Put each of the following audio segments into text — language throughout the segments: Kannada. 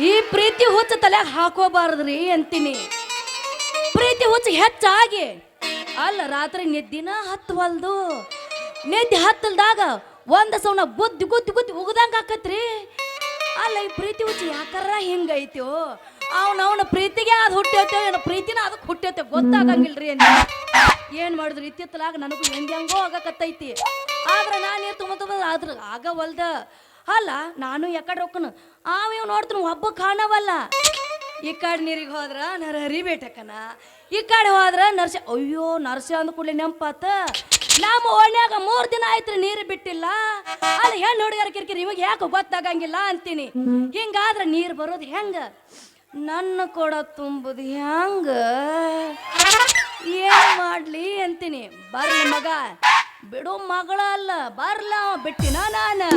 ಈ ಪ್ರೀತಿ ಹುಚ್ಚ ತಲೆಯಾಗ ಹಾಕೋಬಾರದ್ರಿ ಅಂತೀನಿ. ಪ್ರೀತಿ ಹುಚ್ಚ ಹೆಚ್ಚಾಗಿ ಅಲ್ಲ ರಾತ್ರಿ ನಿದ್ದಿನ ಹತ್ತವಲ್ದು. ನಿದ್ದೆ ಹತ್ತಲ್ದಾಗ ಒಂದ ಸೌನ ಗುದ್ದಿ ಗುದ್ದಿ ಗುದ್ದಿ ಉಗ್ದಂಗ ಆಕತ್ರಿ. ಅಲ್ಲ ಈ ಪ್ರೀತಿ ಹುಚ್ಚ ಯಾಕಾರ ಹಿಂಗೈತೋ, ಅವನ ಪ್ರೀತಿಗೆ ಅದು ಹುಟ್ಟೈತೋ ಏನೋ ಪ್ರೀತಿನ ಅದಕ್ಕೆ ಹುಟ್ಟೈತೆ ಗೊತ್ತಾಗಂಗಿಲ್ರಿ ಅಂತ. ಏನ್ ಮಾಡಿದ್ರು ಇತ್ತಿತ್ತಲಾಗ ನನಗೂ ಹೆಂಗೋ ಆಗಕತ್ತೈತಿ. ಆದ್ರೆ ನಾನು ತುಂಬ ಆದ್ರ ಆಗವಲ್ದ. ಅಲ್ಲ ನಾನು ಯಾಕಡೆ ರೊಕ್ಕನು ಇವ್ ನೋಡ್ತೀನಿ ಒಬ್ಬ ಕಾಣವಲ್ಲ. ಈ ಕಡೆ ನೀರಿಗೆ ಹೋದ್ರ ನರ ಹರಿಬೇಟಕ್ಕನ, ಈ ಕಡೆ ಹೋದ್ರ ನರ್ಸ. ಅಯ್ಯೋ ನರ್ಸ ಅಂದ ಕೂಡಲೇ ನೆಂಪಾತ. ನಮ್ಮ ಓಣ್ಯಾಗ 3 ದಿನ ಆಯ್ತ್ರಿ ನೀರು ಬಿಟ್ಟಿಲ್ಲ. ಅಲ್ಲಿ ಹೆಣ್ಣು ಹುಡುಗರ ಕಿರಿಕಿರಿ ಇವಾಗ ಯಾಕೆ ಗೊತ್ತಾಗಂಗಿಲ್ಲ ಅಂತೀನಿ. ಹಿಂಗಾದ್ರೆ ನೀರು ಬರೋದು ಹೆಂಗ, ನನ್ನ ಕೊಡ ತುಂಬುದು ಹೆಂಗ, ಏನ್ ಮಾಡ್ಲಿ ಅಂತೀನಿ. ಬರ್ಲಿ ಮಗ ಬಿಡು ಮಗಳ ಅಲ್ಲ ಬರ್ಲ ಬಿಟ್ಟಿನ ನಾನು.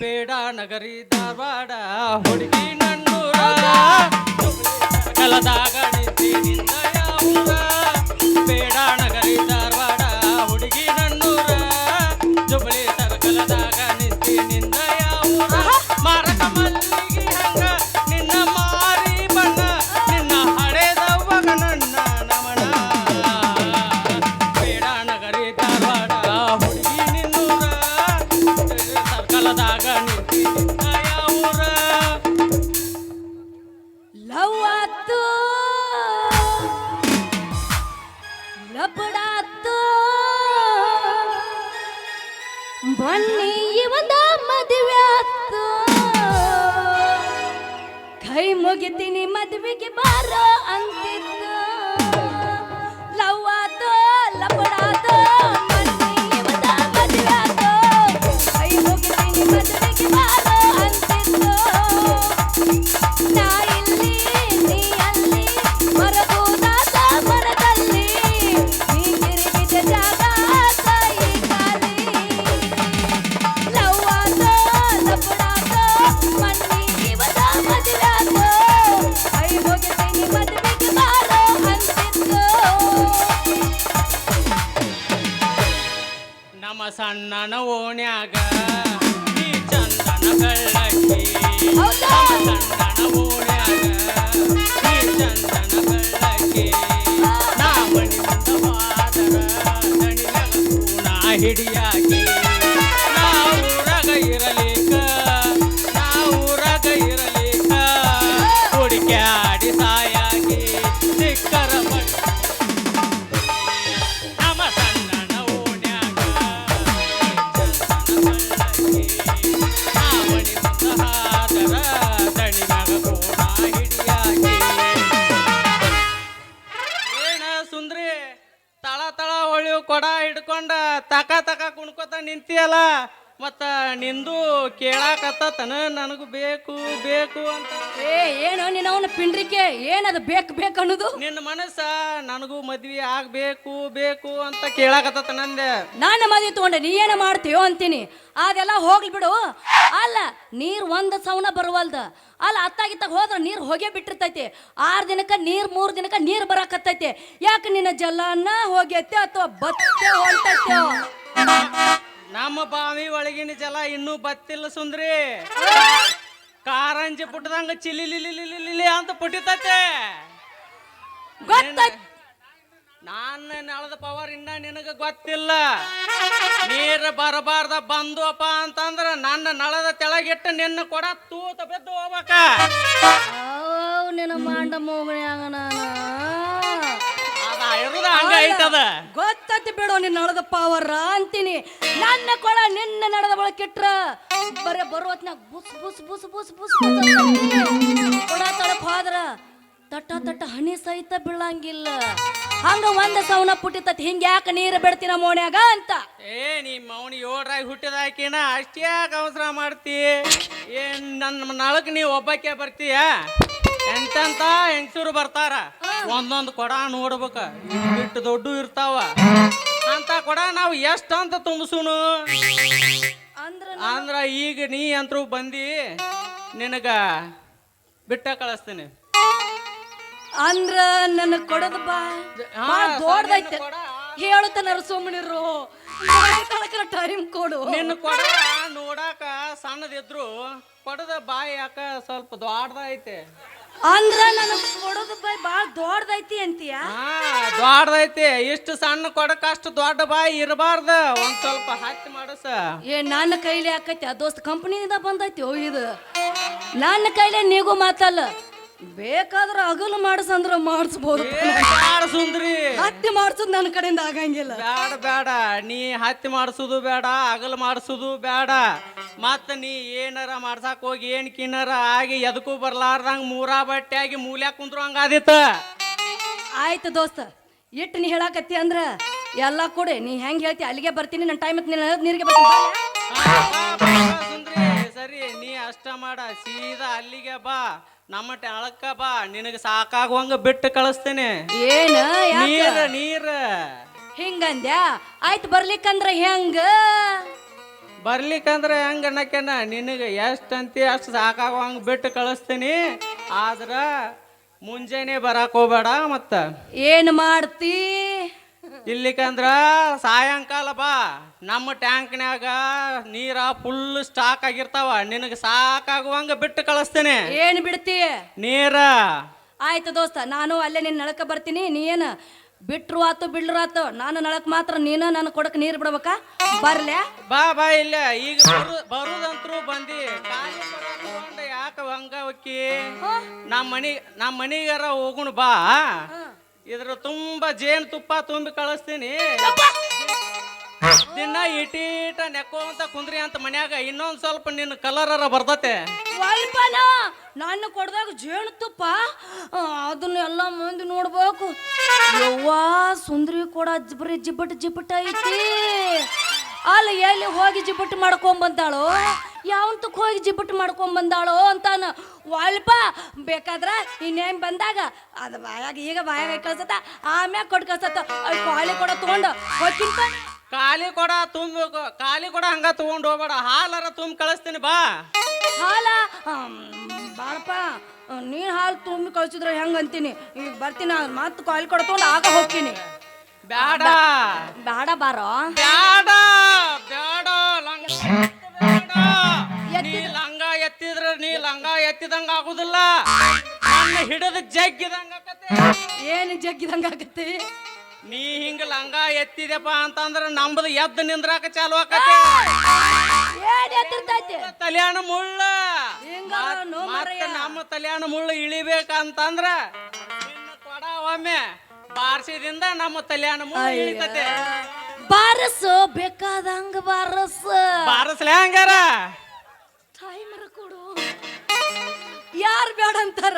ಬೇಡ ನಗರಿ ಧಾರವಾಡ ಹುಡುಗಿ ನನ್ನೂರ ಕಲದಾಗ ನಿಂದ ಯಾವೂರ. ಬೇಡ ನಗರಿ ಧಾರವಾಡ ಹುಡುಗಿ ನನ್ನೂರ ಜುಬಳಿ ಸರ್ಕಲದಾಗ ನಿಂದ ಯಾವೂರ. ಮಾರಕ ಮಲ್ಲಿಗೆ ಹಂಗ ನಿನ್ನ ಮಾರಿ ಬಣ್ಣ ನಿನ್ನ ಹಡೆದವ್ವಗ ನನ್ನ ನಮನ. ಬೇಡ ನಗರಿ ಧಾರವಾಡ ಹುಡುಗಿ ನಿನ್ನೂರ ಸರ್ಕಲದಾಗ ನಿಂದ ಯಾವೂರ. ಲವ್ ಆತು ಲಪಡಾತು ಬನ್ನಿ ಇವಂದ ಮದುವೆ ಆತು. ಕೈ ಮುಗಿತೀನಿ ಮದುವೆಗೆ ಬಾರೋ ಅಂತಿದ್ದು. ಲವ್ ಆತು ಲಪಡಾತು ಬನ್ನಿ ಇವಂದ ಮದುವೆ ಆತು. ಕೈ ಮುಗಿತೀನಿ ಮದುವೆಗೆ ಬಾರೋ ಅಂತಿದ್ದು. ನಾ ಇಲ್ಲಿ ನೀ ಅಲ್ಲಿ ಮರಗೋದಾದ ಮರದಲ್ಲಿ ನೀ ತಿರುಗಿದ ಜಾಗ ಕೈ ಕಾಲಿ. ಲವ್ ಆತ ಲಪಡಾತ ಮನ್ನಿ ಇವದ ಮದುವೆ ಆತು. ಕೈ ಮುಗಿತೀನಿ ಮದುವೆಗೆ ಬಾರೋ ಅಂತಿದ್ದು. ನಮ್ಮ ಸಣ್ಣನ ಓಣ್ಯಾಗ ನೀ ಚಂದನ ಬೆಳ್ಳಕ್ಕಿ. ಹೌದಾ? ನಮ್ಮ ಸಣ್ಣನ ಓಣ್ಯಾಗ ನೀ ಚಂದನ ಬೆಳ್ಳಕ್ಕಿ. ನಾ ಮಣಿ ಮುಂದ ಬಾದರ ದಣಿಯಾಗ ಕೂನ ಹಿಡಿಯಾಕಿ. ನಾ ಊರಾಗ ಇರಲಿಕ್ಕ ಹುಡುಕ್ಯಾಡಿ ಸಾಯಾಗಿ ಸಿಕ್ಕರ ಬಣ್ಣ. ನಮ್ಮ ಸಣ್ಣನ ಓಣ್ಯಾಗ ಚಂದನ ಬೆಳ್ಳಕ್ಕಿ. ನಾ ಮಣಿ ಮುಂದ ಹಾದರ ದಣಿಯಾಗ ಕೂನ ಹಿಡಿಯಾಕಿ. ಏನ ಸುಂದ್ರಿ ತಳ ತಳ ಹೊಳಿವು ಕೊಡ ಹಿಡ್ಕೊಂಡ ತಕ ಕುಣ್ಕೋತ ನಿಂತಿಯಲ್ಲ. ಮತ್ತ ನಿಂದು ಕೇಳಾಕತ್ತತನ ನನಗೂ ಬೇಕು ಬೇಕು ಅಂತ. ಏನೋ ನೀನು ಅವನ ಪಿಂಡ್ರಿಕೆ ಏನದು ಬೇಕು ಬೇಕು ಅನ್ನೋದು. ನಿನ್ನ ಮನಸ್ಸ ನನಗೂ ಮದ್ವಿ ಆಗ್ಬೇಕು ಬೇಕು ಅಂತ ಕೇಳಾಕತ್ತ ನಂದೆ. ನಾನು ಮದುವೆ ತಗೊಂಡೆ ನೀ ಏನ ಮಾಡ್ತೀಯೋ ಅಂತೀನಿ. ಅದೆಲ್ಲ ಹೋಗ್ಲಿ ಬಿಡು. ಅಲ್ಲ ನೀರು ಒಂದು ಸೌನ ಬರುವಲ್ದ. ಅಲ್ಲ ಅತ್ತಾಗಿತ್ತಾಗ ಹೋದ್ರೆ ನೀರು ಹೋಗೇ ಬಿಟ್ಟಿರ್ತೈತಿ. 6 ದಿನಕ್ಕೆ ನೀರು 3 ದಿನಕ್ಕೆ ನೀರು ಬರಾಕತ್ತೈತಿ. ಯಾಕೆ ನಿನ್ನ ಜಲನ ಹೋಗೈತೆ ಅಥವಾ ಬತ್ತೆ ಹೊಂಟೈತೆ? ನಮ್ಮ ಬಾವಿ ಒಳಗಿನ ಜಲ ಇನ್ನೂ ಬತ್ತಿಲ್ಲ ಸುಂದ್ರಿ. ಕಾರಂಜಿ ಪುಟ್ಟದಂಗ ಚಿಲಿಲಿಲಿಲಿಲಿ ಅಂತ ಪುಟ್ಟಿತೈತೆ. ನಾನು ನಳದ ಪವರ್ ಇನ್ನ ನಿನಗ ಗೊತ್ತಿಲ್ಲ. ನೀರು ಬರಬಾರ್ದ ಬಂದುವಪ್ಪ ಅಂತಂದ್ರ ನನ್ನ ನಳದ ತೆಳಗಿಟ್ಟು ನಿನ್ನ ಕೊಡ ತೂತ ಬಿದ್ದು ಹೋಗ್ಬೇಕ. ನಿನ್ನ ಮಾಂಡ ಮೋಗಣ್ಯಾಗ ನಾನು ಹಂಗ ಐತದ ಗೊತ್ತೈತಿ ಬಿಡು. ನಿನ್ನ ನಳದ ಪವರ್ ಅಂತೀನಿ. ನನ್ನ ಕೊಳ ನಿನ್ನ ನಡದ ಬಳಕಿಟ್ರ ಬರೇ ಬರುವತ್ನಾಗ ಬುಸ್ ಬುಸ್ ಬುಸ್ ಬುಸ್ ಬುಸ್ ಕೊಡ ತಳಕ್ ಹೋದ್ರ ತಟ್ಟ ಹನಿ ಸಹಿತ ಬೀಳಂಗಿಲ್ಲ. ಹಂಗ ಒಂದ ಸೌನ ಪುಟ್ಟಿತತಿ. ಹಿಂಗ ಯಾಕೆ ನೀರು ಬಿಡ್ತೀನ ಮೋಣ್ಯಾಗ ಅಂತ. ನಿಮ್ಮ ಅವನು 7ರಾಗಿ ಹುಟ್ಟಿದಾಕಿನ ಅಷ್ಟೇ ಅವಸರ ಮಾಡ್ತಿ. ಏನ್ ನನ್ನ ನಳಕ್ ನೀವು ಒಬ್ಬಕ್ಕೆ ಬರ್ತೀಯ? ಎಂತೆಂತ ಹೆಂಗಸರು ಬರ್ತಾರ, ಒಂದೊಂದು ಕೊಡ ನೋಡ್ಬೇಕ, ಬಿಟ್ಟು ದೊಡ್ಡ ಇರ್ತಾವ. ಅಂತ ಕೊಡ ನಾವು ಎಷ್ಟಂತ ತುಂಬಿಸುನು ಅಂದ್ರ ಈಗ ನೀ ಅಂತರೂ ಬಂದಿ ನಿನಗ ಬಿಟ್ಟ ಕಳಿಸ್ತೀನಿ. ಅಂದ್ರ ನನ್ನ ಕೊಡದ ಬಾ ದೊಡ್ಡದೈತೆ ಹೇಳುತ್ತ ನರಸೋಮನಿರು ಟೈಮ್ ಕೊಡು. ನಿನ್ನ ಕೊಡ ನೋಡಾಕ ಸಣ್ಣದಿದ್ರು ಕೊಡದ ಬಾಯಿ ಯಾಕ ಸ್ವಲ್ಪ ದೊಡ್ಡದೈತೆ. ಅಂದ್ರ ನನಗ್ ಕೊಡೋದು ಬಾಯಿ ಬಾಳ ದೊಡ್ಡದೈತಿ ಅಂತೀಯ? ಹಾ ದೊಡ್ಡದೈತಿ. ಇಷ್ಟು ಸಣ್ಣ ಕೊಡಕ ಅಷ್ಟು ದೊಡ್ಡ ಬಾಯಿ ಇರಬಾರ್ದ. ಒಂದ್ ಸ್ವಲ್ಪ ಹತ್ತಿ ಮಾಡಸ. ನನ್ನ ಕೈಲಿ ಆಕೈತಿ ಆ ದೋಸ್ತ ಕಂಪನಿಯಿಂದ ಬಂದೈತಿ ಇದು. ನನ್ನ ಕೈಲೇ ನೀಗೂ ಮಾತಲ್ಲ, ಬೇಕಾದ್ರ ಅಗಲು ಮಾಡಿಸಂದ್ರ ಮಾಡಿಸ್ಬೋದು. ಸುಂದ್ರಿ ಹತ್ತಿ ಮಾಡ್ಸೋದು ನನ್ನ ಕಡೆಯಿಂದ ಆಗಂಗಿಲ್ಲ. ಬೇಡ ಬೇಡ, ನೀ ಹತ್ತಿ ಮಾಡಿಸೋದು ಬೇಡ, ಅಗಲು ಮಾಡಿಸೋದು ಬೇಡ. ಮತ್ತ ನೀ ಏನಾರ ಮಾಡ್ಸಾಕ್ ಹೋಗಿ ಏನ್ ಕಿನ್ನರ ಆಗಿ ಎದಕ್ಕೂ ಬರ್ಲಾರ್ದಂಗ ಮೂರಾ ಬಟ್ಟೆ ಆಗಿ ಮೂಲ್ಯಾಕ ಕುಂದ್ರು ಹಂಗಾದಿತ್ತ. ಆಯ್ತು ದೋಸ್ತ, ಇಟ್ಟು ನೀ ಹೇಳಾಕತ್ತಿ ಅಂದ್ರ ಎಲ್ಲ ಕೊಡಿ. ನೀ ಹೆಂಗ್ ಹೇಳ್ತಿ ಅಲ್ಲಿಗೆ ಬರ್ತೀನಿ. ನನ್ನ ಟೈಮ್ ನೀರಿಗೆ ಬರ್ತೀನಿ. ಸುಂದ್ರಿ ಸರಿ, ನೀ ಅಷ್ಟ ಮಾಡ, ಸೀದಾ ಅಲ್ಲಿಗೆ ಬಾ, ನಮ್ಮ ಟೆಳಕ್ಕ ಬಾ. ನಿನಗೆ ಸಾಕಾಗುವಂಗ ಬಿಟ್ಟು ಕಳಿಸ್ತೇನೆ. ಏನ ನೀರ ನೀರ ಹಿಂಗಂದ್ಯಾ? ಆಯ್ತು, ಬರ್ಲಿಕ್ಕಂದ್ರ ಹೆಂಗ? ಬರ್ಲಿಕ್ಕಂದ್ರ ಹೆಂಗ ಅನ್ನಕೇನ, ನಿನಗೆ ಎಷ್ಟು ಅಂತಿ ಅಷ್ಟು ಸಾಕಾಗುವಂಗ ಬಿಟ್ಟು ಕಳಿಸ್ತೀನಿ. ಆದ್ರ ಮುಂಜಾನೆ ಬರಾಕ್ ಹೋಗ್ಬೇಡ. ಮತ್ತ ಏನ್ ಮಾಡ್ತಿ? ಇಲ್ಲಿಕಂದ್ರ ಸಾಯಂಕಾಲ ಬಾ. ನಮ್ಮ ಟ್ಯಾಂಕ್ನ್ಯಾಗ ನೀರ ಫುಲ್ ಸ್ಟಾಕ್ ಆಗಿರ್ತಾವ. ನಿನಗೆ ಸಾಕಾಗುವಂಗ ಬಿಟ್ಟು ಕಳಿಸ್ತೇನೆ. ಏನ್ ಬಿಡ್ತಿ? ನೀರ. ಆಯ್ತು ದೋಸ್ತ, ನಾನು ಅಲ್ಲೇ ನಿನ್ನ ನಳಕ ಬರ್ತೀನಿ. ನೀ ಏನ ಬಿಟ್ರು ಆತು ಬಿಡ್ರು ಆತು, ನಾನು ನಳಕ್ ಮಾತ್ರ ನೀನು ನನ್ನ ಕೊಡಕ್ ನೀರು ಬಿಡ್ಬೇಕಾ? ಬರ್ಲ್ಯಾ? ಬಾ ಬಾ. ಇಲ್ಲ ಈಗ ಬರುದಂತ್ರು ಬಂದಿ. ಯಾಕ ಹಂಗ ಹೊಕ್ಕಿ? ನಮ್ಮ ಮನಿಗಾರ ಹೋಗುಣ ಬಾ. ಇದ್ರ ತುಂಬಾ ಜೇನು ತುಪ್ಪ ತುಂಬಿ ಕಳಿಸ್ತೀನಿ. ದಿನ ಇಟೀಟ ನೆಕ್ಕೋಂತ ಕುಂದ್ರಿ ಅಂತ ಮನ್ಯಾಗ ಇನ್ನೊಂದ್ ಸ್ವಲ್ಪ ನಿನ್ನ ಕಲರ್ ಬರ್ತತೆ. ನಾನು ಕೊಡ್ದಾಗ ಜೇನು ತುಪ್ಪ ಅದನ್ನ ಎಲ್ಲ ಮಂದಿ ನೋಡ್ಬೇಕು. ಯವ್ವಾ ಸುಂದ್ರಿ ಕೂಡ ಬರೀ ಜಿಬ್ಬಟ್ ಐತಿ. ಅಲ್ಲ ಎಲ್ಲಿ ಹೋಗಿ ಜಿಬ್ಬಟ್ಟು ಮಾಡ್ಕೊಂಬಂದಾಳೋ, ಯಾವಂತಕ್ಕೆ ಹೋಗಿ ಜಿಬ್ಬಟ್ಟು ಮಾಡ್ಕೊಂಬಂದಾಳೋ ಅಂತಾನ. ವಾಲ್ಪ ಬೇಕಾದ್ರ ಇನ್ನೇನು ಬಂದಾಗ ಅದು ಬಾಯಾಗ ಈಗ ಬಾಯಾಗ ಕಳ್ಸತ್ತ, ಆಮ್ಯಾಗ ಕೊಟ್ಟು ಕಳ್ಸತ್ತ. ಖಾಲಿ ಕೊಡ ತೊಗೊಂಡು ಹೋಗಿಂತ ಖಾಲಿ ಕೊಡ ಹಂಗ ತಗೊಂಡು ಹೋಗ್ಬೇಡ. ಹಾಲಾರ ತುಂಬ ಕಳಿಸ್ತೀನಿ ಬಾ. ಹಾಲ ಬಾಳಪ್ಪ, ನೀನು ಹಾಲು ತುಂಬಿ ಕಳ್ಸಿದ್ರೆ ಹೆಂಗ ಅಂತೀನಿ. ಈಗ ಬರ್ತೀನಿ, ಮತ್ತೆ ಖಾಲಿ ಕೊಡ ತೊಗೊಂಡು ಆಗ ಹೋಗ್ತೀನಿ. ಬ್ಯಾಡ ಬೇಡ ಬಾರೋ. ಬ್ಯಾಡ ಬ್ಯಾಡ. ಲಂಗ ಎತ್ತಿದ್ರ ನೀ ಲಂಗ ಎತ್ತಿದಂಗ ಆಗುದಿಲ್ಲ. ನನ್ನ ಹಿಡಿದ ಜಗ್ಗಿದಂಗ ಆಕತೆ. ಏನು ಜಗ್ಗಿದಂಗ ಆಗತ್ತೆ? ನೀ ಹಿಂಗ ಲಂಗ ಎತ್ತಿದೆಪ್ಪ ಅಂತಂದ್ರ ನಮ್ದು ಎದ್ದು ನಿಂದ್ರಾಕ ಚಾಲು ಆಕತೆ. ತಲ್ಯಾಣ ಮುಳ್ಳ ನಮ್ಮ ತಲ್ಯಾಣ ಮುಳ್ಳು ಇಳಿಬೇಕಂತಂದ್ರ ಕೊಡ ಒಮ್ಮೆ ಬಾರ್ಸಿದಿಂದ ನಮ್ಮ ತಲ್ಯಾಣ ಮುಳ್ಳು ಇಳಿತತೆ. ಬಾರಸು ಬೇಕಾದಂಗ ಬಾರಸ್ಲೆ ಹಂಗಾರ. ಟೈಮರ ಕೊಡು. ಯಾರು ಬೇಡ ಅಂತಾರ?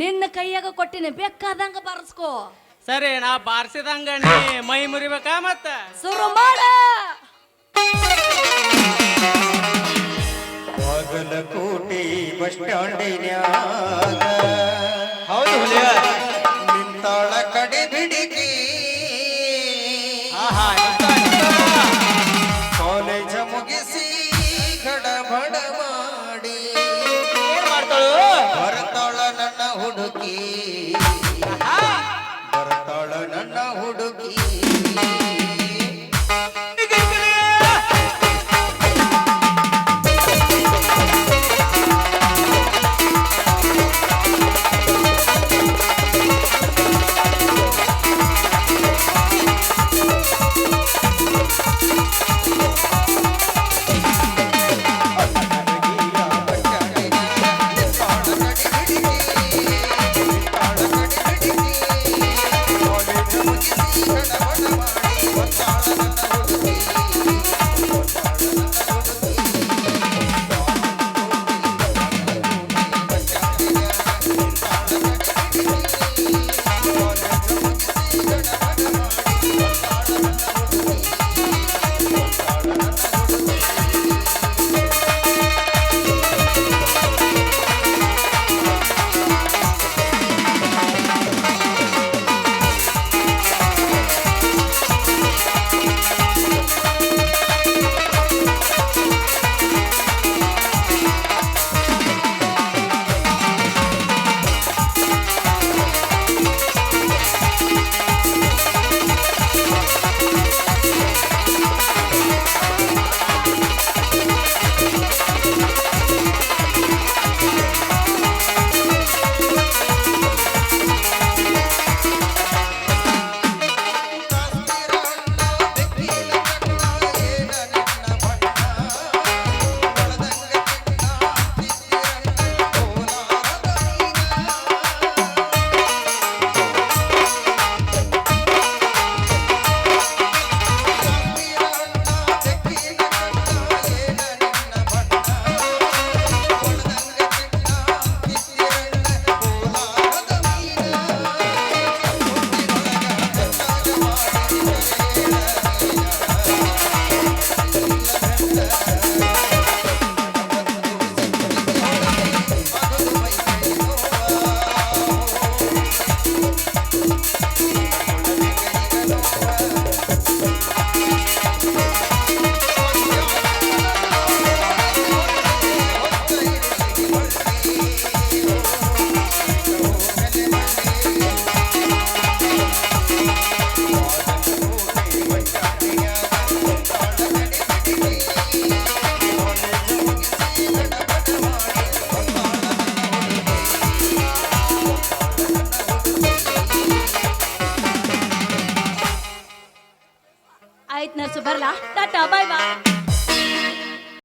ನಿನ್ನ ಕೈಯಾಗ ಕೊಟ್ಟಿನಿ, ಬೇಕಾದಂಗ ಬಾರಸ್ಕೋ. ಸರಿ, ನಾ ಬಾರ್ಸಿದಂಗ ನೀ ಮೈ ಮುರಿಬೇಕಾ? ಮತ್ತ ಶುರು ಮಾಡ. ಬಾಗಲಕೋಟೆ ಬಸ್ ಸ್ಟ್ಯಾಂಡಿನ್ಯಾಗ ಹೌದು ನಿಂತಾಳ ಕಡೆ ಬಿಡಿಗಿ. ಕಾಲೇಜ ಮುಗಿಸಿ ಗಡಬಡ ಮಾಡಿ ಬರ್ತಾಳ ನನ್ನ ಹುಡುಗಿ.